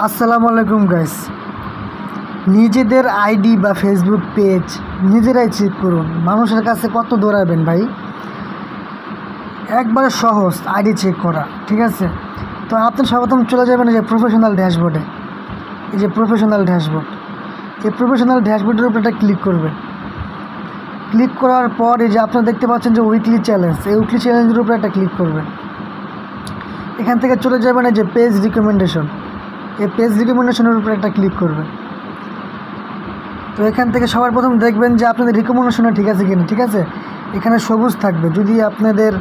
আসসালামু আলাইকুম গাইস। নিজেদের আইডি বা ফেসবুক পেজ নিজেরাই চেক করুন। মানুষের কাছে কত দৌড়াবেন ভাই? একবারে সহজ আইডি চেক করা, ঠিক আছে? তো আপনি সর্বপ্রথম চলে যাবেন এই যে প্রফেশনাল ড্যাশবোর্ডে। এই যে প্রফেশনাল ড্যাশবোর্ড, এই প্রফেশনাল ড্যাশবোর্ডের উপর একটা ক্লিক করবেন। ক্লিক করার পর এই যে আপনারা দেখতে পাচ্ছেন যে উইকলি চ্যালেঞ্জ, এই উইকলি চ্যালেঞ্জের উপরে একটা ক্লিক করবেন। এখান থেকে চলে যাবেন এই যে পেজ রিকমেন্ডেশন, এই পেজ রিকমেন্ডেশনের উপরে একটা ক্লিক করবেন। তো এখান থেকে সবার প্রথম দেখবেন যে আপনাদের রিকমেন্ডেশনটা ঠিক আছে কিনা, ঠিক আছে? এখানে সবুজ থাকবে। যদি আপনাদের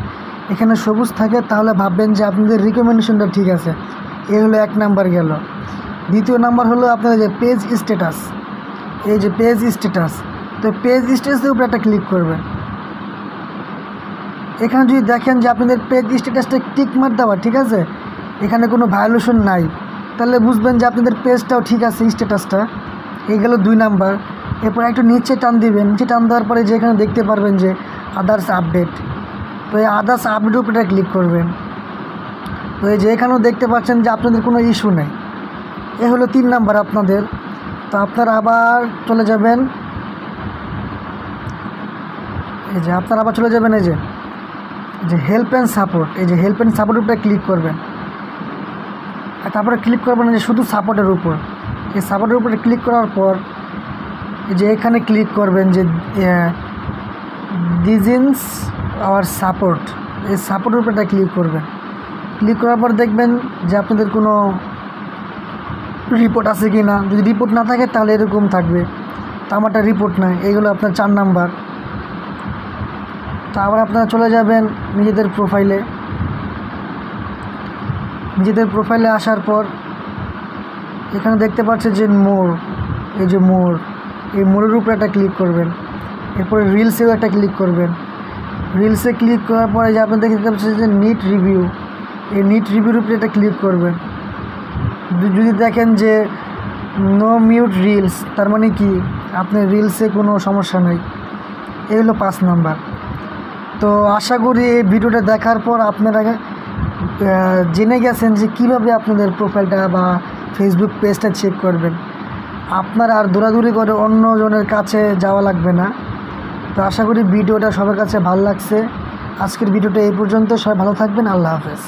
এখানে সবুজ থাকে তাহলে ভাববেন যে আপনাদের রিকমেন্ডেশনটা ঠিক আছে। এই হলো এক নাম্বার গেল। দ্বিতীয় নাম্বার হলো আপনাদের যে পেজ স্ট্যাটাস, এই যে পেজ স্ট্যাটাস, তো পেজ স্ট্যাটাসের উপরে একটা ক্লিক করবেন। এখানে যদি দেখেন যে আপনাদের পেজ স্ট্যাটাসটা টিক মার দেওয়া, ঠিক আছে, এখানে কোনো ভায়োলেশন নাই, তাহলে বুঝবেন যে আপনাদের পেজটাও ঠিক আছে, স্ট্যাটাসটা। এই গেল 2 নাম্বার। এরপর একটু নিচে টান দিবেন। নিচে টান দেওয়ার পরে যে এখানে দেখতে পারবেন যে আদার্স আপডেট, তো এই আদার্স আপডেট উপরে ক্লিক করবেন। তো এই যে এখানেও দেখতে পাচ্ছেন যে আপনাদের কোনো ইস্যু নেই। এ হলো 3 নাম্বার আপনাদের। তো আপনারা আবার চলে যাবেন, এই যে আপনারা আবার চলে যাবেন এই যে হেল্প অ্যান্ড সাপোর্ট, এই যে হেল্প অ্যান্ড সাপোর্টের উপরে ক্লিক করবেন। আর তারপরে ক্লিক করবেন যে শুধু সাপোর্টের উপর। এই সাপোর্টের উপরে ক্লিক করার পর এই যে এখানে ক্লিক করবেন যে দিস ইজ আওয়ার সাপোর্ট, এই সাপোর্টের উপরে ক্লিক করবেন। ক্লিক করার পর দেখবেন যে আপনাদের কোনো রিপোর্ট আছে কি না। যদি রিপোর্ট না থাকে তাহলে এরকম থাকবে, তো আমারটা রিপোর্ট নাই। এইগুলো আপনার 4 নাম্বার। তো আবার আপনারা চলে যাবেন নিজেদের প্রোফাইলে। নিজেদের প্রোফাইলে আসার পর এখানে দেখতে পাচ্ছেন যে মোর, এই যে মোর, এই মোরের উপরে একটা ক্লিক করবেন। এরপরে রিলসেও একটা ক্লিক করবেন। রিলসে ক্লিক করার পরে যে আপনি দেখতে পাচ্ছেন যে নিট রিভিউ, এই নিট রিভিউর উপরে একটা ক্লিক করবেন। যদি দেখেন যে নো মিউট রিলস, তার মানে কি আপনার রিলসে কোনো সমস্যা নেই। এই হলো 5 নাম্বার। তো আশা করি এই ভিডিওটা দেখার পর আপনারা জেনে গেছেন যে কীভাবে আপনাদের প্রোফাইলটা বা ফেসবুক পেজটা চেক করবেন। আপনারা আর দৌড়াদৌড়ি করে অন্যজনের কাছে যাওয়া লাগবে না। তো আশা করি ভিডিওটা সবার কাছে ভালো লাগছে। আজকের ভিডিওটা এই পর্যন্ত। সবাই ভালো থাকবেন। আল্লাহ হাফেজ।